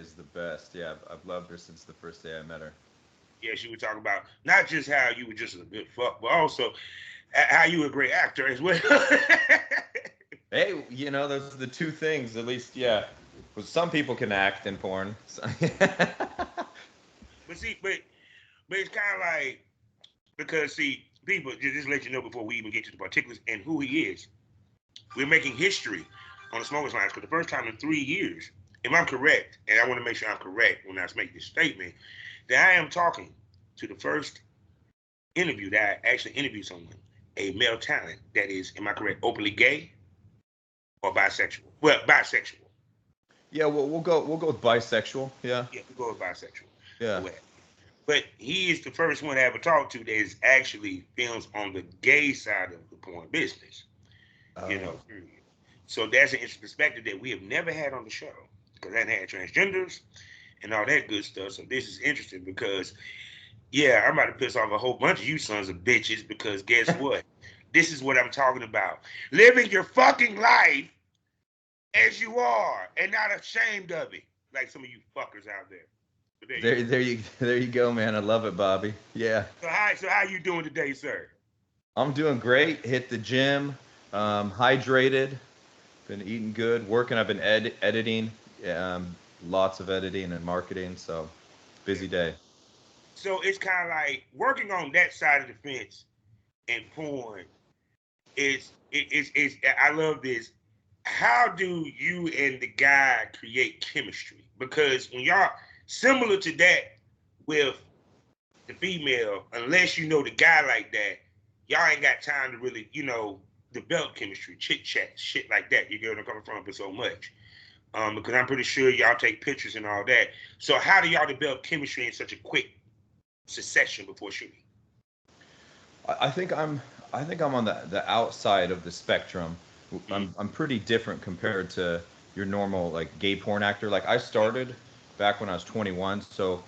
is the best. Yeah, I've loved her since the first day I met her. Yeah, she was talking about not just how you were just a good fuck, but also how you were a great actor as well. Hey, those are the two things. At least, yeah. Well, some people can act in porn. But see, but it's kind of like because see, people just let you know before we even get to the particulars and who he is. We're making history on the Smokers Lounge for the first time in 3 years. If I'm correct, and I want to make sure I'm correct when I make this statement, that I am talking to the first interview that I actually interviewed someone, a male talent that is, am I correct, openly gay or bisexual? Well, bisexual. Yeah, we'll go with bisexual. Yeah, Yeah, we go with bisexual or yeah. whatever. But he is the first one I ever talked to that is actually films on the gay side of the porn business. You know, Oh, period. So that's an interesting perspective that we have never had on the show because I hadn't had transgenders and all that good stuff. So this is interesting because, yeah, I'm about to piss off a whole bunch of you sons of bitches because guess what? This is what I'm talking about. Living your fucking life as you are and not ashamed of it, like some of you fuckers out there. But there you go. there you go, man. I love it, Bobby. Yeah, So how you doing today, sir? I'm doing great. Hit the gym, hydrated, been eating good, working. I've been editing, lots of editing and marketing. So Yeah. busy day. So it's kind of like working on that side of the fence and porn is I love this. How do you and the guy create chemistry? Because when y'all similar to that with the female, unless you know the guy like that, y'all ain't got time to really, develop chemistry, chit chat, shit like that. You get where I'm coming from, but so much. Because I'm pretty sure y'all take pictures and all that. So how do y'all develop chemistry in such a quick succession before shooting? I think I'm on the outside of the spectrum. Mm-hmm. I'm pretty different compared to your normal like gay porn actor. Like I started back when I was 21, so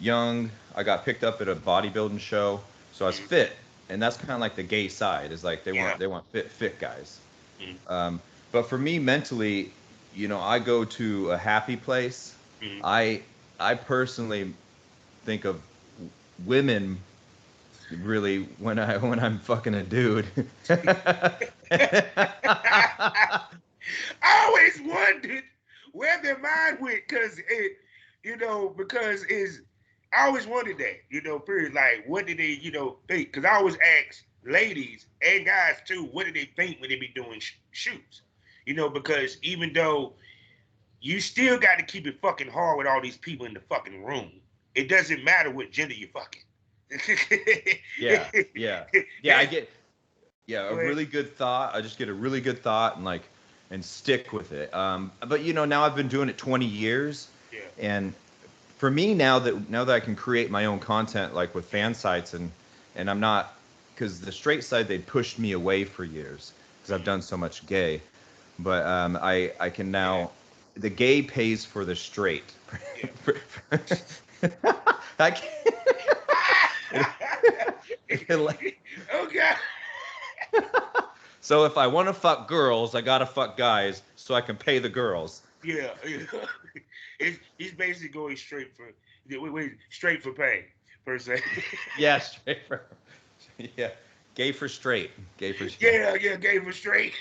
young. I got picked up at a bodybuilding show, so I was Mm-hmm. fit, and that's kind of like the gay side. Is like they Yeah. want they want fit guys. Mm-hmm. But for me mentally, I go to a happy place. Mm-hmm. I I personally think of women really when I'm fucking a dude. I always wondered where their mind went because is I always wondered that, period. Like, what did they, think? Because I always ask ladies and guys too, what do they think when they be doing shoots? Because even though you still got to keep it fucking hard with all these people in the fucking room, it doesn't matter what gender you're fucking. Yeah, yeah, yeah. I get yeah a Go ahead. really good thought. I just get a really good thought and stick with it. But now I've been doing it 20 years, Yeah. and for me now that I can create my own content like with fan sites and I'm not because the straight side they pushed me away for years because I've Mm-hmm. done so much gay, but I can Yeah. now the gay pays for the straight. Yeah. I can't. It, it, Okay. so if I want to fuck girls, I gotta fuck guys so I can pay the girls. Yeah. He's basically going straight for straight for pay per se. Yeah, straight for yeah, gay for straight, gay for yeah. Yeah, yeah, gave him straight.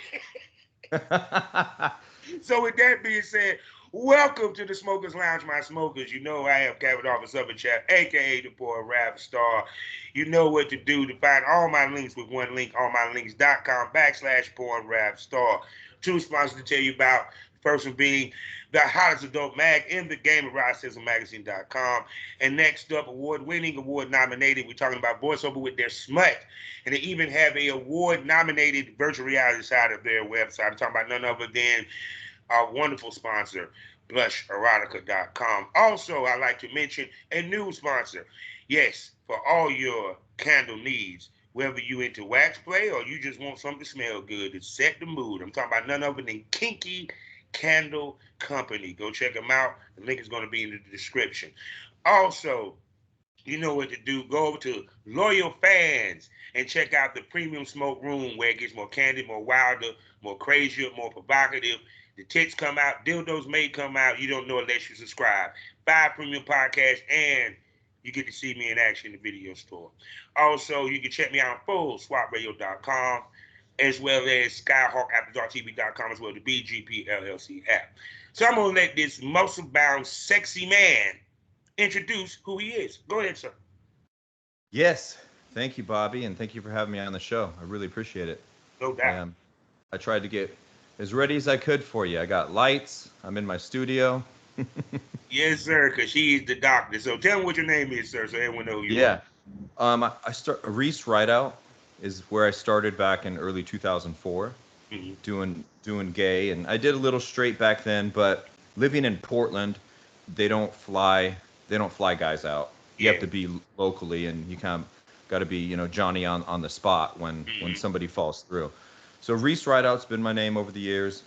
So with that being said, welcome to the Smokers Lounge, my smokers. You know I have Captain Office Upper Chat, aka the boy Rap Star. You know what to do to find all my links with one link, allmylinks.com/porn rap star. Two sponsors to tell you about. First one being the hottest adult mag in the game of Magazine.com. And next up, award-winning, award-nominated. We're talking about voiceover with their smut. And they even have a award-nominated virtual reality side of their website. I'm talking about none other than our wonderful sponsor, blusherotica.com. Also, I'd like to mention a new sponsor. Yes, for all your candle needs, whether you into wax play or you just want something to smell good to set the mood. I'm talking about none other than Kinky Candle Company. Go check them out. The link is going to be in the description. Also, you know what to do. Go over to Loyal Fans and check out the Premium Smoke Room where it gets more candid, more wilder, more crazier, more provocative. The tits come out, dildos may come out. You don't know unless you subscribe. 5 premium podcasts, and you get to see me in action in the video store. Also, you can check me out on fullswapradio.com, as well as skyhawkafterdarktv.com, as well as the BGP LLC app. So I'm going to let this muscle-bound, sexy man introduce who he is. Go ahead, sir. Yes. Thank you, Bobby, and thank you for having me on the show. I really appreciate it. No doubt. I tried to get as ready as I could for you. I got lights. I'm in my studio. Yes, sir, because she is the doctor. So tell me what your name is, sir, so everyone knows who you Yeah. Reese Rideout is where I started back in early 2004, doing gay, and I did a little straight back then, but living in Portland, they don't fly guys out. You have to be locally, and you kind of got to be, Johnny on the spot when somebody falls through. So Reese Rideout's been my name over the years.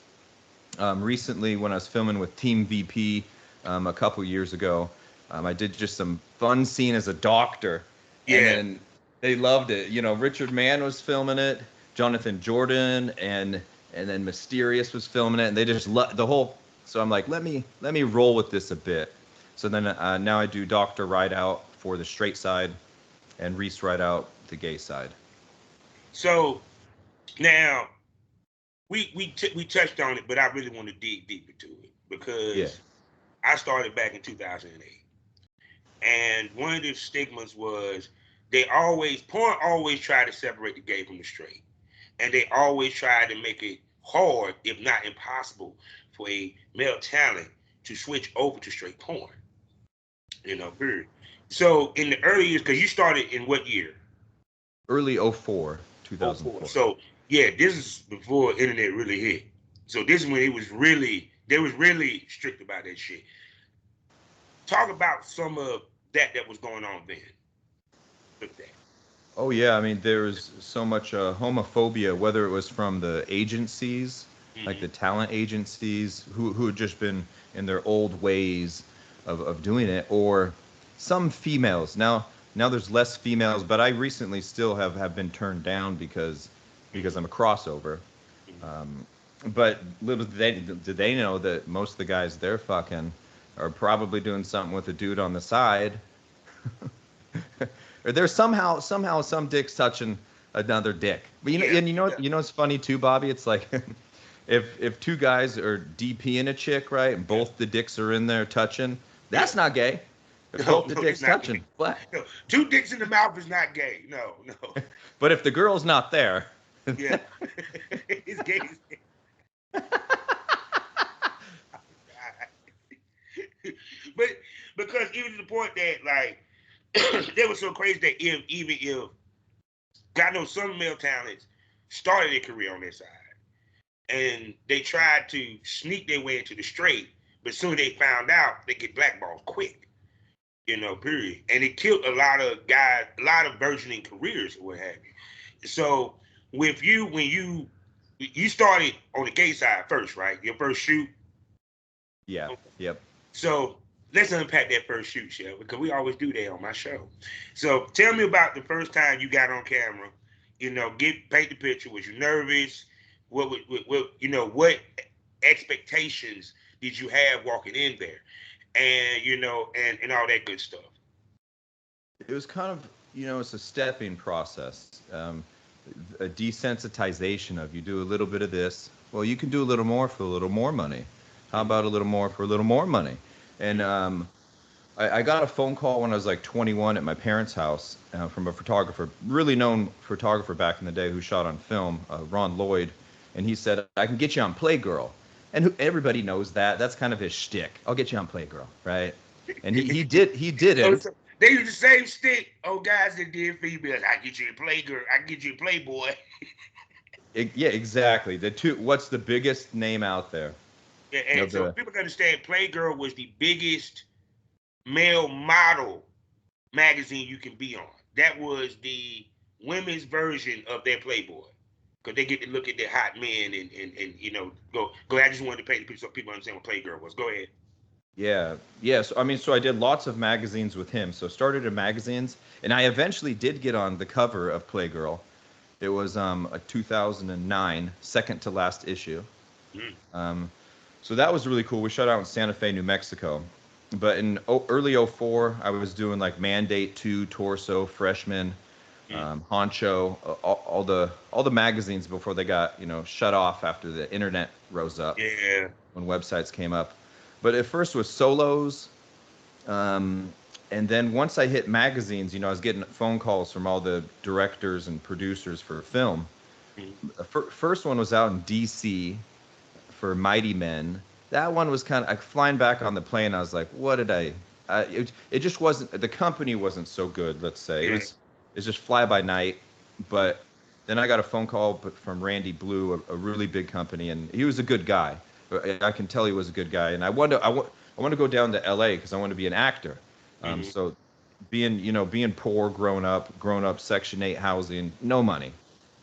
Recently, when I was filming with Team VP a couple years ago, I did just some fun scene as a doctor, and then they loved it. Richard Mann was filming it, Jonathan Jordan, and then Mysterious was filming it, and they just loved the whole. So I'm like, let me roll with this a bit. So then now I do Dr. Rideout for the straight side, and Reese Rideout the gay side. So now we touched on it, but I really want to dig deep into it because I started back in 2008, and one of the stigmas was porn always tried to separate the gay from the straight, and they always tried to make it hard, if not impossible, for a male talent to switch over to straight porn. Period. So in the early years, because you started in what year? Early 2004. So this is before internet really hit. So this is when they was really strict about that shit. Talk about some of that was going on then. With that. Oh yeah, I mean there was so much homophobia, whether it was from the agencies, like the talent agencies, who had just been in their old ways of doing it, or some females. Now there's less females, but I recently still have been turned down because I'm a crossover. But little did they know that most of the guys they're fucking are probably doing something with a dude on the side. Or there's somehow some dick's touching another dick. But you know what's funny too, Bobby? It's like if two guys are DPing a chick, right, and both the dicks are in there touching, that's not gay. If both the dicks touching, no, 2 dicks in the mouth is not gay. No. But if the girl's not there, it's gay. But because even to the point that like they were so crazy that even if God knows some male talents started their career on their side and they tried to sneak their way into the straight, but soon they found out they get blackballed quick, period. And it killed a lot of guys, a lot of burgeoning careers or what have you. So with you, when you started on the gay side first, right? Your first shoot? Yeah. Okay. Yep. So let's unpack that first shoot, Shell, because we always do that on my show. So tell me about the first time you got on camera. Paint the picture. Was you nervous? What expectations did you have walking in there? And and all that good stuff. It was kind of it's a stepping process, a desensitization of you do a little bit of this. Well, you can do a little more for a little more money. How about a little more for a little more money? And I got a phone call when I was like 21 at my parents' house from a photographer, really known photographer back in the day who shot on film, Ron Lloyd. And he said, I can get you on Playgirl. And everybody knows that. That's kind of his shtick. I'll get you on Playgirl, right? And he didn't. They use the same stick on guys that did females. I get you a Playgirl. I can get you a Playboy. Yeah, exactly. What's the biggest name out there? Yeah, and so people can understand, Playgirl was the biggest male model magazine you can be on. That was the women's version of their Playboy, because they get to look at the hot men and go. I just wanted to paint the picture so people understand what Playgirl was. Go ahead. Yeah. So I did lots of magazines with him. So started in magazines, and I eventually did get on the cover of Playgirl. It was a 2009, second to last issue. So that was really cool. We shot out in Santa Fe, New Mexico. But in early '04, I was doing like Mandate 2, Torso, Freshman, Honcho, all the magazines before they got shut off after the internet rose up. Yeah. When websites came up. But at first was solos, and then once I hit magazines, I was getting phone calls from all the directors and producers for film. The first one was out in D.C. for Mighty Men. That one was kind of like flying back on the plane. I was like, what did it just wasn't, the company wasn't so good, let's say. It's just fly by night. But then I got a phone call from Randy Blue, a really big company, and he was a good guy. I can tell he was a good guy. And I want to go down to LA because I want to be an actor. So being poor, grown up, Section 8 housing, no money,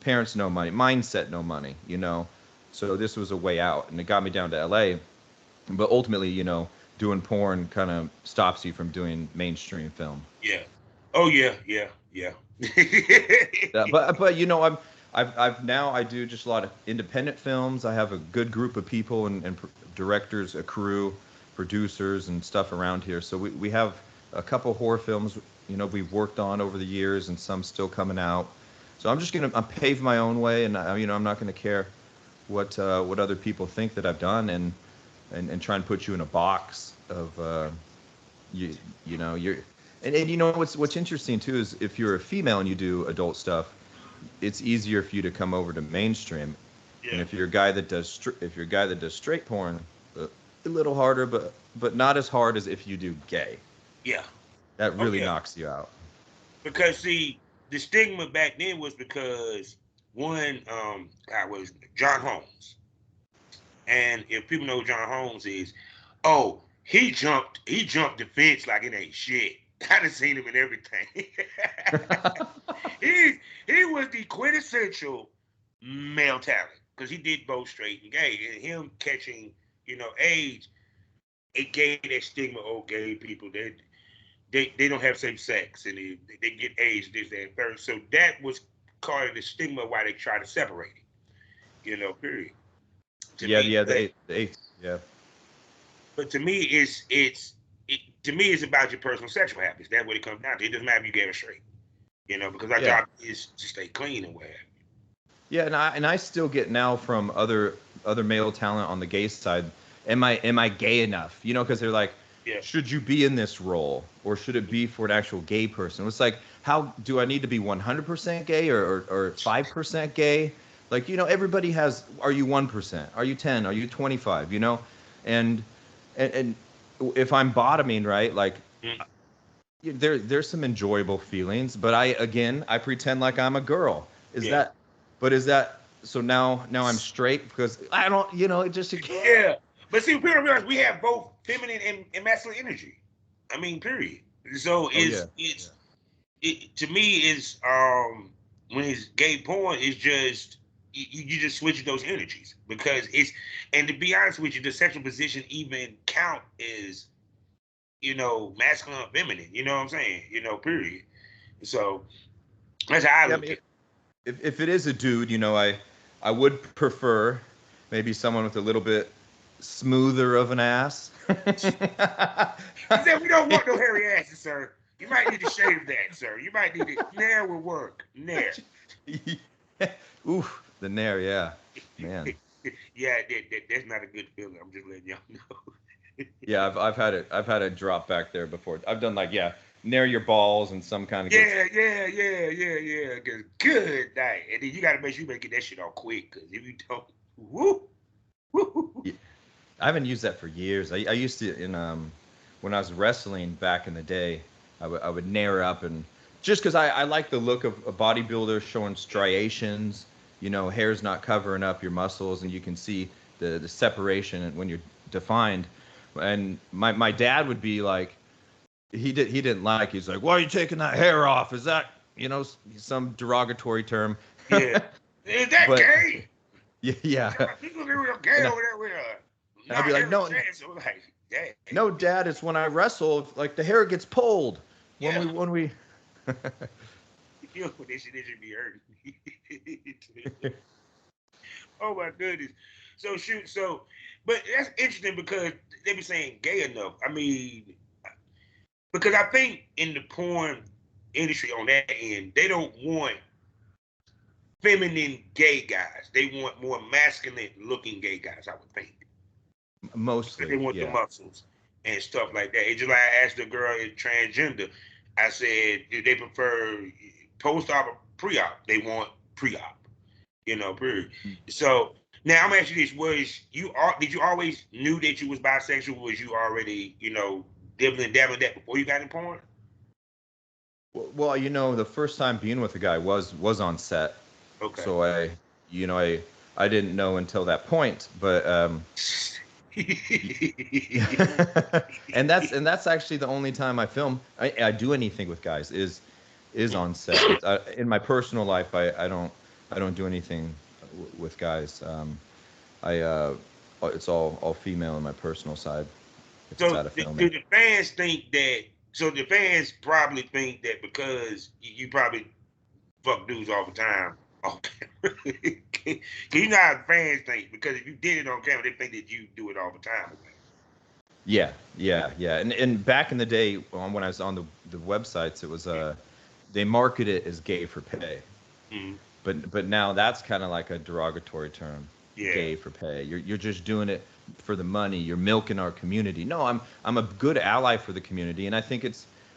parents, no money, mindset, no money, So this was a way out, and it got me down to LA. But ultimately, doing porn kind of stops you from doing mainstream film. Yeah. Oh yeah. But I've now I do just a lot of independent films. I have a good group of people and directors, a crew, producers and stuff around here. So we have a couple horror films, we've worked on over the years, and some still coming out. So I'm pave my own way, and I'm not gonna care what other people think that I've done, and try and put you in a box of you're and what's interesting too is if you're a female and you do adult stuff, it's easier for you to come over to mainstream. Yeah. And if you're a guy that does straight porn, a little harder, but not as hard as if you do gay. Yeah. That really knocks you out. Because see, the stigma back then was because one, I was John Holmes, and if people know who John Holmes is, oh, he jumped the fence like it ain't shit. I done seen him in everything. he was the quintessential male talent because he did both straight and gay, and him catching AIDS, it gave that stigma. Oh, gay people, they don't have safe sex and they get AIDS, this, that, and third. So that was part of the stigma why they try to separate it. Period. To Yeah, me, yeah, the eighth, yeah. but to me, it's about your personal sexual habits. That's what it comes down to. It doesn't matter if you gay or straight, because our job is to stay clean and whatever. Yeah, and I still get now from other male talent on the gay side. Am I gay enough? Because they're like, should you be in this role, or should it be for an actual gay person? It's like, how do I need to be 100% gay or 5% gay? Like, everybody has. Are you 1%? Are you 10? Are you 25? And if I'm bottoming, right, like. There's some enjoyable feelings, but I pretend like I'm a girl. Is that so now I'm straight because I don't, it just yeah. But see, people realize we have both feminine and masculine energy. I mean, period. So it to me is when it's gay porn, it's just you just switch those energies because and to be honest with you, the sexual position even count is masculine or feminine. You know what I'm saying? Period. So that's how I look at it. If it is a dude, I would prefer maybe someone with a little bit smoother of an ass. He said we don't want no hairy asses, sir. You might need to shave that, sir. You might need to. Nair will work. Nair. Ooh, the nair, yeah, man. Yeah, that's not a good feeling. I'm just letting y'all know. Yeah, I've had it drop back there before. I've done like nair your balls and some kind of yeah. Good night, and then you got to make sure you get that shit off quick, because if you don't, whoop. Yeah, I haven't used that for years. I used to when I was wrestling back in the day. I would nair up, and just because I like the look of a bodybuilder showing striations, hair's not covering up your muscles, and you can see the separation when you're defined. And my dad would be like, he didn't like. He's like, why are you taking that hair off? Is that some derogatory term? Yeah, is that gay? Yeah. People be real gay over there with I'd be like, no, no, Dad. It's when I wrestle, like the hair gets pulled when we. This shit be hurting. Oh my goodness. So shoot. So But that's interesting because they be saying gay enough. I mean, because I think in the porn industry on that end, they don't want feminine gay guys. They want more masculine looking gay guys, I would think. They Mostly, want the yeah. muscles and stuff like that. It's just like I asked the girl in transgender, I said, do they prefer post-op or pre-op? They want pre-op, period. So now I'm asking you this: did you always knew that you was bisexual? Was you already, dibbling and dabbling that before you got in porn? Well, the first time being with a guy was on set, Okay. so I didn't know until that point, but and that's actually the only time I film. I do anything with guys is on set. In my personal life, I don't do anything with guys. I it's all female in my personal side if it's So out of do filming. the fans think that? So the fans probably think that because you probably fuck dudes all the time. Okay. Cause you know how fans think. Because if you did it on camera, they think that you do it all the time. Yeah, yeah, yeah. And back in the day, when I was on the websites, it was they market it as gay for pay. Mm-hmm. But now that's kind of like a derogatory term, Yeah. gay for pay. You're just doing it for the money. You're milking our community. No, I'm a good ally for the community, and I think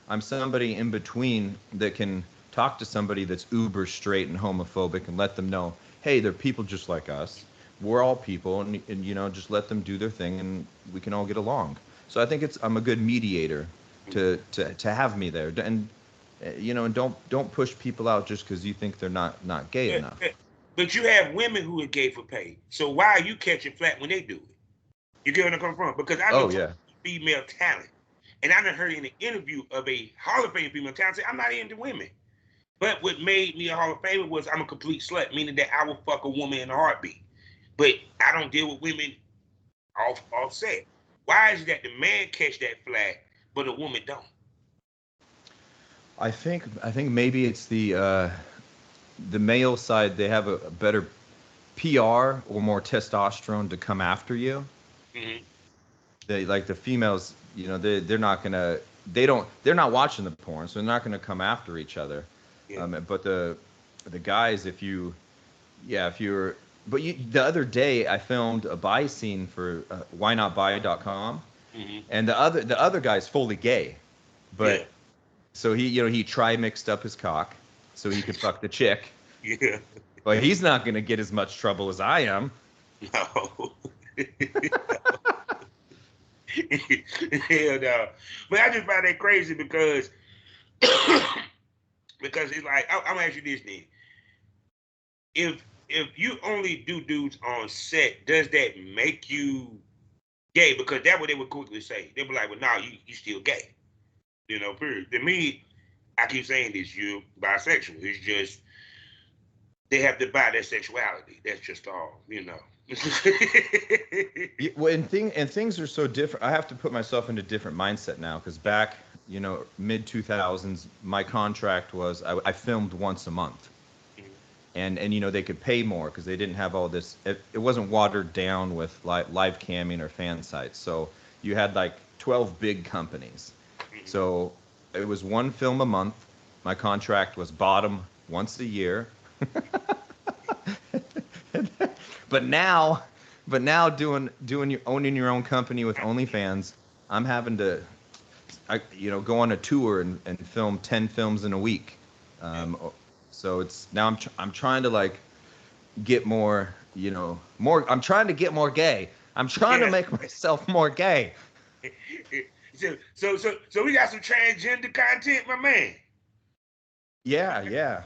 I'm somebody in between that can talk to somebody that's uber straight and homophobic and let them know, hey, they're people just like us. We're all people, and just let them do their thing, and we can all get along. So I think I'm a good mediator to have me there, and don't push people out just because you think they're not gay But, enough. but but you have women who are gay for pay. So why are you catching flat when they do it? You get where I'm coming from? Because I know Oh yeah. female talent, and I done heard in an interview of a Hall of Fame female talent say, "I'm not into women." But what made me a Hall of Famer was I'm a complete slut, meaning that I will fuck a woman in a heartbeat. But I don't deal with women off set. Why is it that the man catch that flag, but a woman don't? I think maybe it's the male side. They have a better PR or more testosterone to come after you. Mm-hmm. They like the females. They're not gonna. They're not watching the porn, so they're not gonna come after each other. Yeah. But the guys, if you're, but the other day I filmed a buy scene for whynotbuy.com, Mm-hmm. and the other guy's fully gay, Yeah. but so he try mixed up his cock so he could fuck the chick, Yeah. but he's not gonna get as much trouble as I am. No. Hell no. But I just find that crazy because because it's like I'm gonna ask you this then. If you only do dudes on set, does that make you gay? Because that's what they would quickly say. They'd be like, well, no, you still gay. Period. To me, I keep saying this, you're bisexual. It's just they have to buy their sexuality. That's just all. Yeah, well, and things are so different. I have to put myself into different mindset now because back, mid 2000s, my contract was I filmed once a month, and they could pay more because they didn't have all this. It wasn't watered down with live camming or fan sites. So you had like 12 big companies. So it was one film a month. My contract was bottom once a year. But now, doing your owning your own company with OnlyFans, I'm having to, go on a tour and film 10 films in a week. So it's now I'm trying to like get more. I'm trying to get more gay. I'm trying to Yeah. make myself more gay. So we got some transgender content, my man. Yeah, yeah.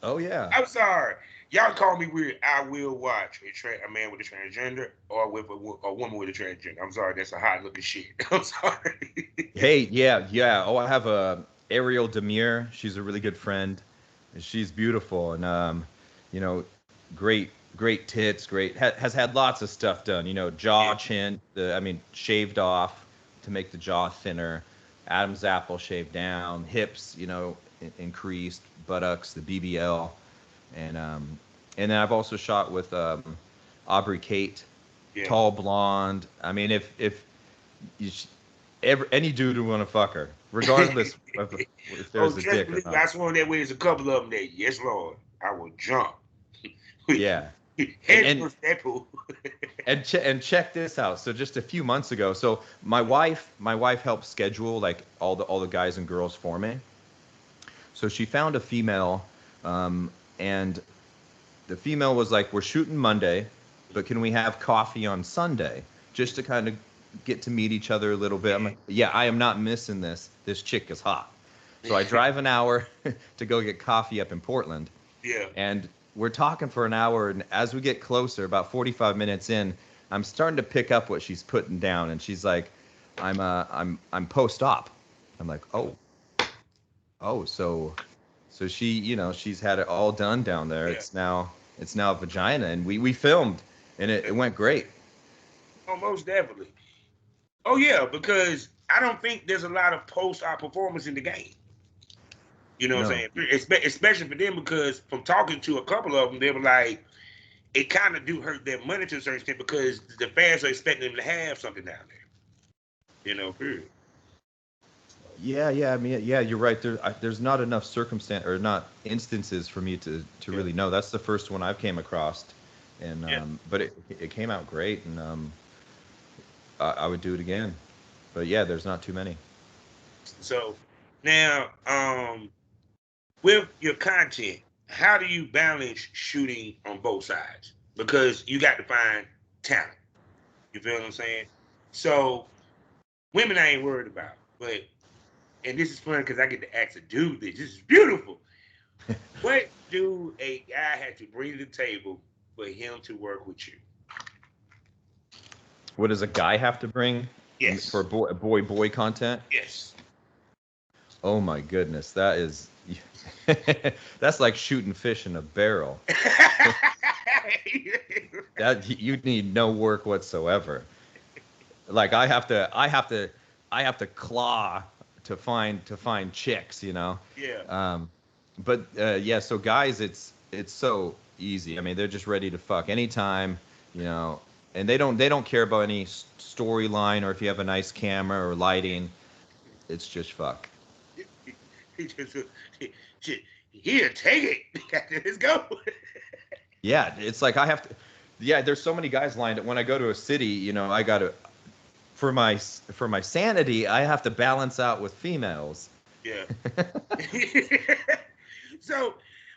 Oh yeah. I'm sorry. Y'all call me weird. I will watch a man with a transgender or with a woman with a transgender. I'm sorry. That's a hot looking shit. I'm sorry. Hey, yeah, yeah. Oh, I have a Ariel Demir. She's a really good friend. And she's beautiful and you know, great, great tits. Great has had lots of stuff done. Yeah. Jaw, chin. Shaved off to make the jaw thinner. Adam's apple shaved down. Hips, increased. Buttocks, the BBL, and then I've also shot with Aubrey Kate. Yeah. tall blonde. I mean, if you any dude would want to fuck her, regardless of if Oh, there's a trust dick or me, not. I sworn that way. There's a couple of them that, yes, Lord, I will jump. Yeah, and Head and first that pool. and check this out. So just a few months ago, so my wife helped schedule like all the guys and girls for me. So she found a female, and the female was like, "We're shooting Monday, but can we have coffee on Sunday just to kind of get to meet each other a little bit?" I'm like, "Yeah, I am not missing this. This chick is hot." So I drive an hour to go get coffee up in Portland, Yeah. and we're talking for an hour. And as we get closer, about 45 minutes in, I'm starting to pick up what she's putting down, and she's like, I'm post-op." I'm like, "Oh, so she, she's had it all done down there. Yeah. It's now a vagina," and we filmed, and it went great. Almost definitely. Oh yeah, because I don't think there's a lot of post-op performance in the game. You know what I'm No. saying? Especially for them, because from talking to a couple of them, they were like, it kind of do hurt their money to a certain extent because the fans are expecting them to have something down there. Period. Yeah. I mean, yeah, you're right. There's not enough circumstance or not instances for me to Yeah. really know. That's the first one I've came across, and Yeah. but it came out great, and I would do it again. But yeah, there's not too many. So now, with your content, how do you balance shooting on both sides? Because you got to find talent. You feel what I'm saying? So women I ain't worried about, but and this is fun because I get to ask a dude this. This is beautiful. What do a guy have to bring to the table for him to work with you? What does a guy have to bring for Yes. boy content? Yes. Oh my goodness, that is that's like shooting fish in a barrel. That you need no work whatsoever. Like I have to claw to find chicks, Yeah. Um, but yeah, so guys, it's so easy. I mean, they're just ready to fuck anytime, you know, and they don't care about any storyline or if you have a nice camera or lighting. It's just fuck. He just here, take it. Let's go. Yeah, it's like I have to. Yeah, there's so many guys lined up. When I go to a city, I gotta for my sanity, I have to balance out with females. Yeah. So,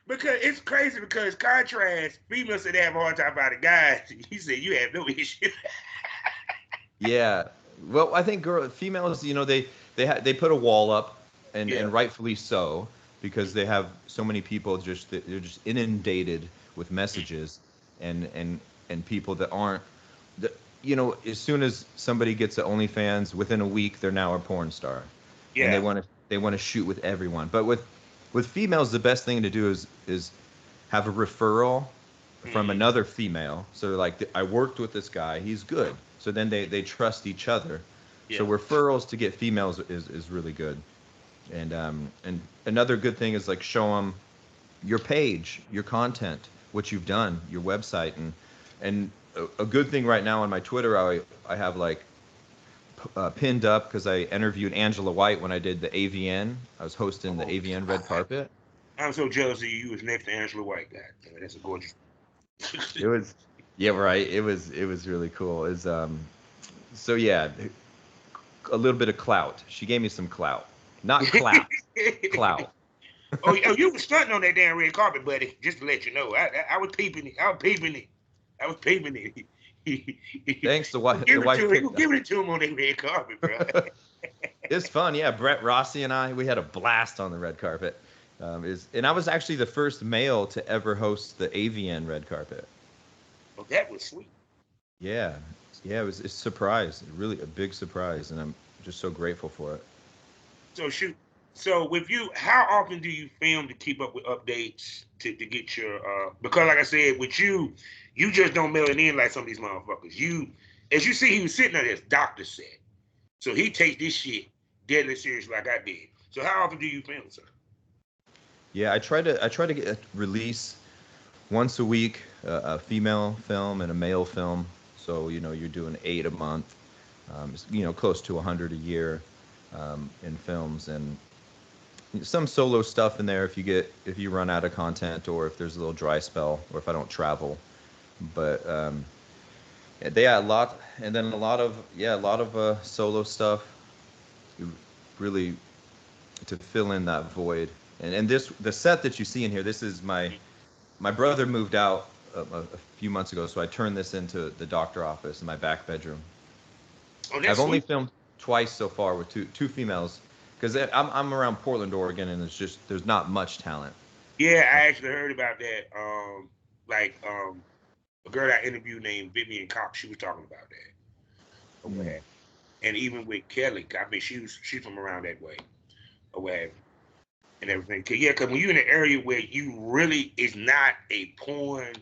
because it's crazy because contrast, females say they have a hard time finding guys. You said you have no issue. Yeah. Well, I think females, they put a wall up, and Yeah. and rightfully so, because they have so many people they're just inundated with messages, and people that aren't that as soon as somebody gets to OnlyFans, within a week they're now a porn star, and they Yeah. want to they want to shoot with everyone. But with females, the best thing to do is have a referral from Mm, another female. So like I worked with this guy, he's good. So then they trust each other. So yeah. referrals to get females is really good. And another good thing is like show them your page, your content, what you've done, your website, and a good thing right now on my Twitter, I have like pinned up because I interviewed Angela White when I did the AVN. I was hosting the Oh, AVN red carpet. I'm so jealous of you. You was next to Angela White. God, that's a gorgeous. It was, yeah, right. It was really cool. So yeah, a little bit of clout. She gave me some clout, not clap, clout. Oh, you was stunting on that damn red carpet, buddy. Just to let you know, I was peeping it. I was peeping it. I was peeping it. Thanks. The You wife, the giving it wife to him. You picked. giving it to him on that red carpet, bro. It's fun. Yeah, Brett Rossi and we had a blast on the red carpet. And I was actually the first male to ever host the AVN red carpet. Oh, that was sweet. Yeah, yeah, it's a surprise, really a big surprise, and I'm just so grateful for it. So shoot. So with you, how often do you film to keep up with updates to get your because like I said, with you, you just don't mail it in like some of these motherfuckers. You as you see he was sitting there, as doctor said. So he takes this shit deadly serious like I did. So how often do you film, sir? Yeah, I try to release once a week a female film and a male film. So, you're doing 8 a month, close to 100 a year in films, and some solo stuff in there if you run out of content, or if there's a little dry spell, or if I don't travel. But a lot, and then a lot of solo stuff, really, to fill in that void. And the set that you see in here, this is my brother moved out a few months ago, so I turned this into the doctor office in my back bedroom. Oh, I've that's only sweet. filmed twice so far with two females, because I'm around Portland, Oregon, and there's not much talent. Yeah, I actually heard about that. Like a girl I interviewed named Vivian Cox, she was talking about that or what Mm. have you. And even with Kelly, I mean, she's from around that way or what have you, and everything. Yeah, because when you're in an area where you really is not a porn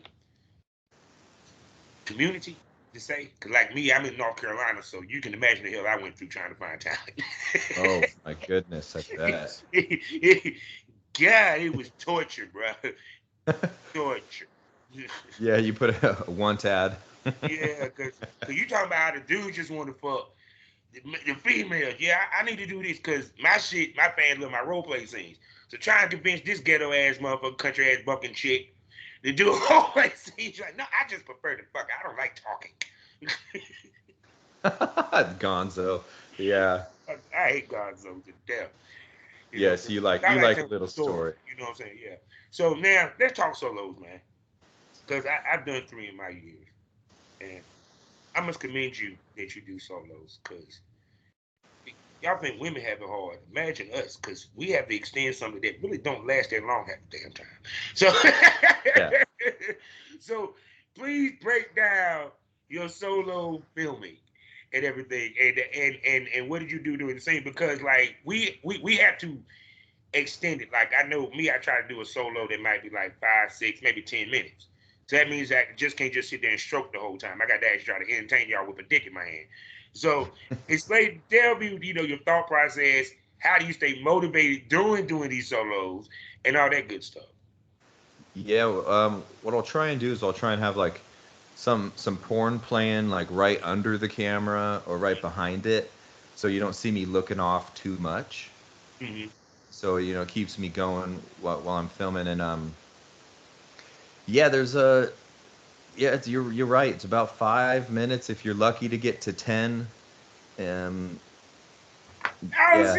community to say, because like me, I'm in North Carolina, so you can imagine the hell I went through trying to find talent. Oh my goodness, I bet. God, it was torture, bro. Torture. Yeah, you put a want ad. Yeah, because you talking about how the dudes just want to fuck the females. Yeah, I need to do this because my fans love my role play scenes. So try and convince this ghetto ass motherfucker, country ass bucking chick to do a role play scene. She's like, no, I just prefer to fuck. I don't like talking. Gonzo. Yeah. I hate Gonzo to death. You know what I'm Yes, saying? you 'Cause like I you like like a telling little stories. story. You know what I'm saying? Yeah. So now let's talk solos, man. Because I've done 3 in my years. And I must commend you that you do solos because y'all think women have it hard. Imagine us, because we have to extend something that really don't last that long half the damn time. So, Yeah. so please break down your solo filming and everything, and what did you do during the scene? Because like we have to extend it. Like I know me, I try to do a solo that might be like 5, 6, maybe 10 minutes. So that means I just can't just sit there and stroke the whole time. I got to actually try to entertain y'all with a dick in my hand. So explain, tell me, your thought process. How do you stay motivated during doing these solos and all that good stuff? Yeah, what I'll try and do is I'll try and have like some porn playing like right under the camera or right behind it, so you don't see me looking off too much. Mm-hmm. So it keeps me going while I'm filming. And yeah, there's a yeah, you're right. It's about 5 minutes if you're lucky to get to 10. Um, I don't yeah,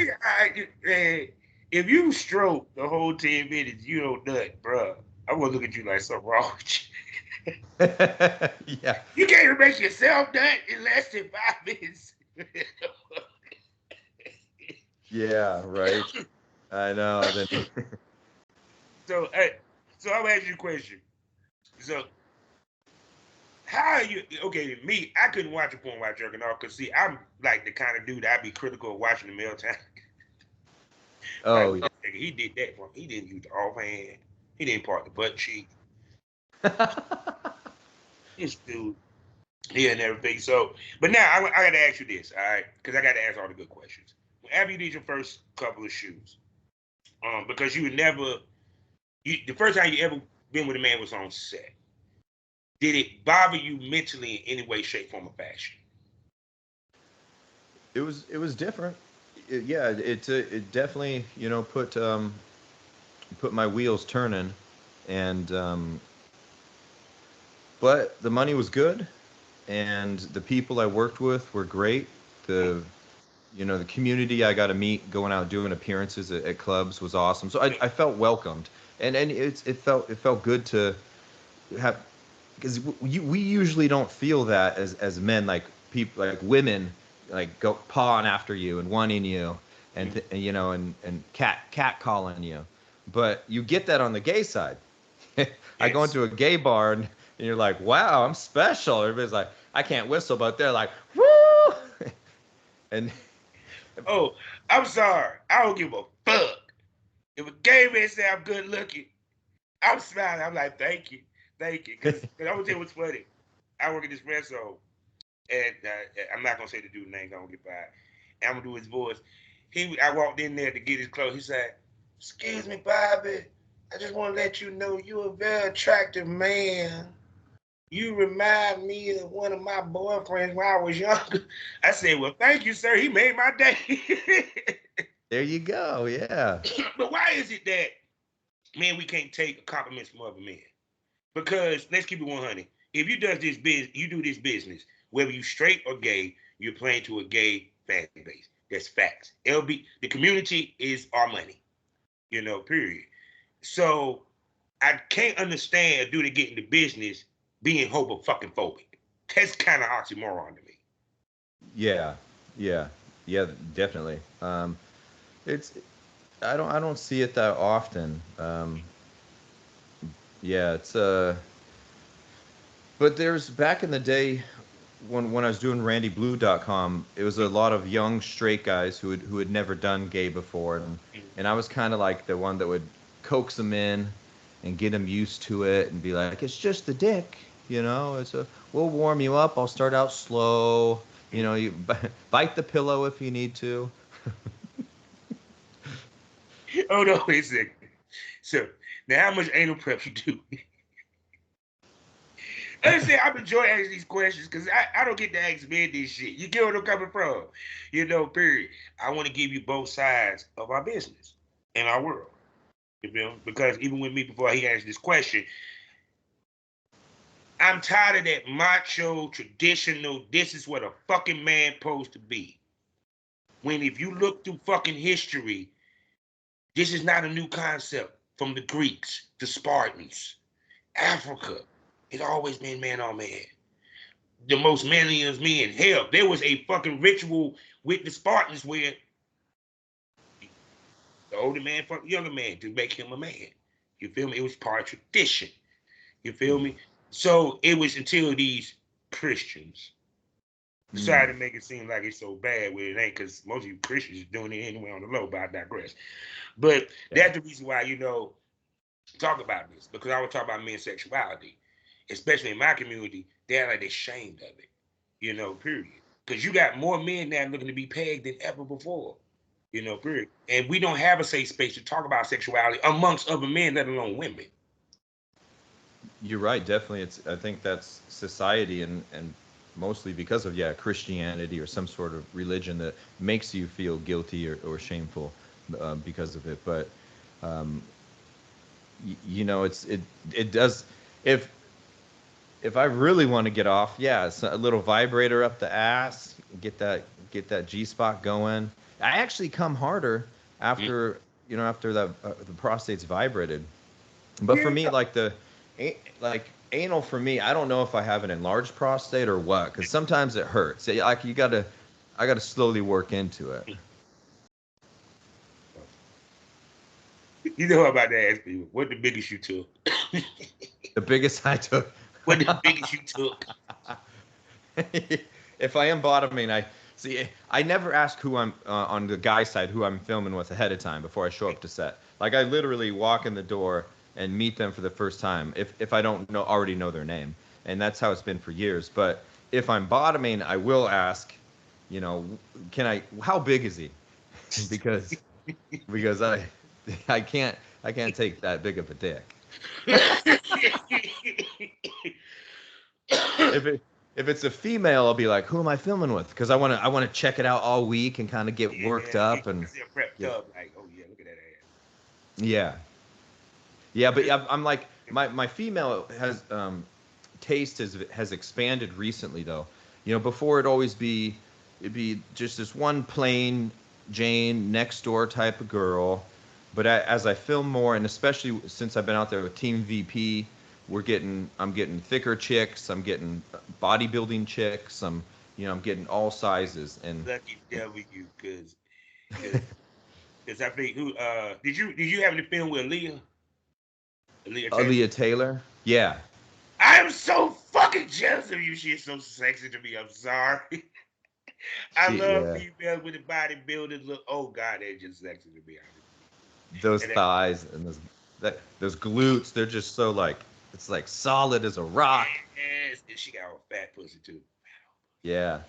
see. If you stroke the whole 10 minutes, you don't nut, bro. I'm gonna look at you like something wrong with you. yeah, You can't even make yourself nut in less than 5 minutes. yeah, right. I know. Then So, so I'll ask you a question. So, how are you? Okay, me, I couldn't watch a porn while jerking off because see, I'm like the kind of dude I'd be critical of watching the male time. Like, oh wait a second, he did that for he didn't use the offhand. He didn't part the butt cheek. yeah. This dude, yeah, and everything. So, but now I got to ask you this, all right? Because I got to ask all the good questions. After you did your first couple of shoots, because the first time you ever been with a man was on set. Did it bother you mentally in any way, shape, form, or fashion? It was different. Yeah, it definitely put my wheels turning, and but the money was good, and the people I worked with were great. The community I got to meet going out doing appearances at clubs was awesome. So I felt welcomed, and it felt good to have, because we usually don't feel that as men, like people, like women, like go pawing after you and wanting you, and and cat calling you, but you get that on the gay side. I go Yes. into a gay bar, and you're like, wow, I'm special. Everybody's like, I can't whistle, but they're like, woo. And Oh, I'm sorry. I don't give a fuck. If a gay man say I'm good looking, I'm smiling. I'm like, thank you, thank you. Because I'm gonna tell you what's funny. I work at this restaurant, and I'm not gonna say the dude's name. I don't get by. And I'm gonna do his voice. I walked in there to get his clothes. He said, "Excuse me, Bobby. I just want to let you know you're a very attractive man." You remind me of one of my boyfriends when I was younger. I said, well, thank you, sir. He made my day. There you go. Yeah. But why is it that, man, we can't take compliments from other men? Because let's keep it 100. If you do this business, whether you straight or gay, you're playing to a gay fan base. That's facts. The community is our money, period. So I can't understand a dude that get into business being homophobic. That's kind of oxymoron to me. Yeah. Yeah. Yeah. Definitely. It's I don't see it that often. Yeah. But there's back in the day when I was doing randyblue.com, it was a lot of young straight guys who had never done gay before, and I was kind of like the one that would coax them in and get them used to it and be like, it's just the dick, we'll warm you up. I'll start out slow, you bite the pillow if you need to. Oh no, wait a second. So now how much anal prep you do? Honestly, I'm enjoying asking these questions because I don't get to ask men this shit. You get where I'm coming from, period. I want to give you both sides of our business and our world. You feel me? Because even with me before he asked this question, I'm tired of that macho, traditional, this is what a fucking man supposed to be. When if you look through fucking history, this is not a new concept from the Greeks, the Spartans, Africa. It's always been man on man. The most manly of men. Hell, there was a fucking ritual with the Spartans where the older man fucked the younger man to make him a man. You feel me? It was part of tradition. You feel me? So it was until these Christians decided to make it seem like it's so bad where it ain't, because most of you Christians are doing it anyway on the low, but I digress. But that's the reason why, talk about this, because I was talking about men's sexuality, especially in my community. They're like ashamed of it, period. Because you got more men now looking to be pegged than ever before, period. And we don't have a safe space to talk about sexuality amongst other men, let alone women. You're right, definitely. I think that's society and mostly because of Christianity or some sort of religion that makes you feel guilty or shameful because of it. But um, it does. If I really want to get off, it's a little vibrator up the ass, get that G spot going. I actually come harder after that the prostate's vibrated. But for me, Yeah. like anal for me, I don't know if I have an enlarged prostate or what, because sometimes it hurts. Like I gotta slowly work into it. You know about to ask people, what the biggest you took? The biggest I took. What the biggest you took? If I am bottoming, I see. I never ask who I'm on the guy side who I'm filming with ahead of time before I show up to set. Like I literally walk in the door and meet them for the first time if I don't already know their name, and that's how it's been for years. But if I'm bottoming, I will ask, can I? How big is he? because because I can't take that big of a dick. if it if it's a female, I'll be like, who am I filming with? Because I want to check it out all week and kind of get worked up and They're prepped yeah, up, like, oh yeah, look at that ass. yeah, yeah. But I'm like my female taste has expanded recently though. Before it'd be just this one plain Jane next door type of girl. But as I film more, and especially since I've been out there with Team VP, I'm getting thicker chicks. I'm getting bodybuilding chicks. I'm getting all sizes. And Lucky W, because I think who did you have to film with Aaliyah Taylor? Aaliyah Taylor, yeah, I am so fucking jealous of you. She is so sexy to me. I'm sorry. I love yeah, females with the bodybuilders look. Oh God, they're just sexy to me. those And thighs and those glutes, they're just so like it's like solid as a rock. yes, and she got a fat pussy too. Yeah,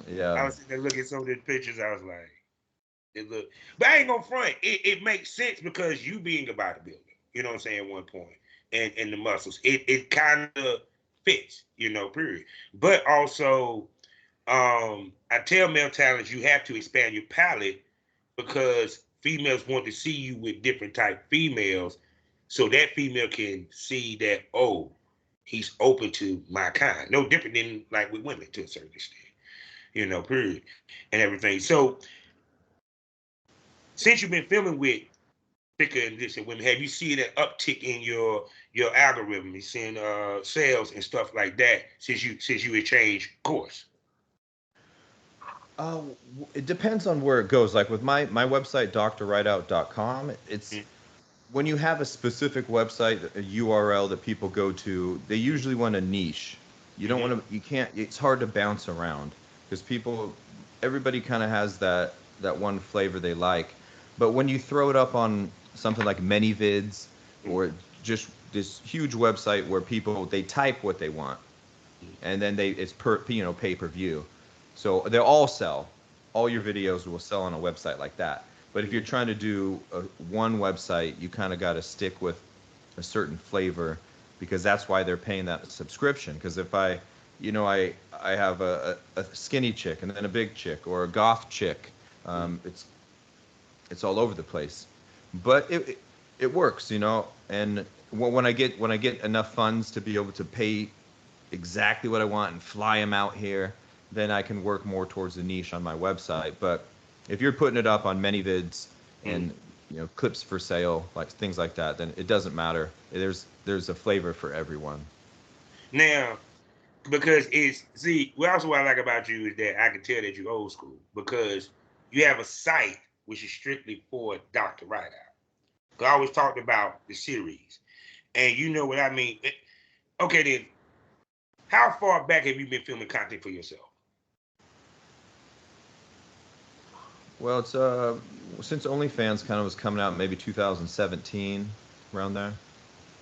I yeah. was sitting there looking at some of the pictures. I was like, it look, but I ain't gonna front. It makes sense because you being a bodybuilder, you know what I'm saying, at one point, and the muscles, it kind of fits, period. But also, I tell male talents you have to expand your palette because females want to see you with different type females, so that female can see that, oh, he's open to my kind. No different than like with women to a certain extent, period, and everything. So since you've been filming with thicker and this and women, have you seen an uptick in your algorithm? You seeing sales and stuff like that since you had changed course? It depends on where it goes. Like with my website, drrideout.com, it's when you have a specific website, a URL that people go to, they usually want a niche. You don't want to, you can't, it's hard to bounce around because everybody kind of has that one flavor they like. But when you throw it up on something like ManyVids or just this huge website where they type what they want and then it's pay per view. So they'll all sell. All your videos will sell on a website like that. But if you're trying to do one website, you kind of got to stick with a certain flavor because that's why they're paying that subscription. Because if I have a skinny chick and then a big chick or a goth chick, it's all over the place. But it works, And when I get enough funds to be able to pay exactly what I want and fly them out here, then I can work more towards the niche on my website. But if you're putting it up on ManyVids and clips for sale, like things like that, then it doesn't matter. There's a flavor for everyone. Now, because what else I like about you is that I can tell that you're old school because you have a site which is strictly for Dr. Rideout. I always talked about the series, and you know what I mean. Okay, then, how far back have you been filming content for yourself? Well, it's since OnlyFans kind of was coming out, maybe 2017, around there.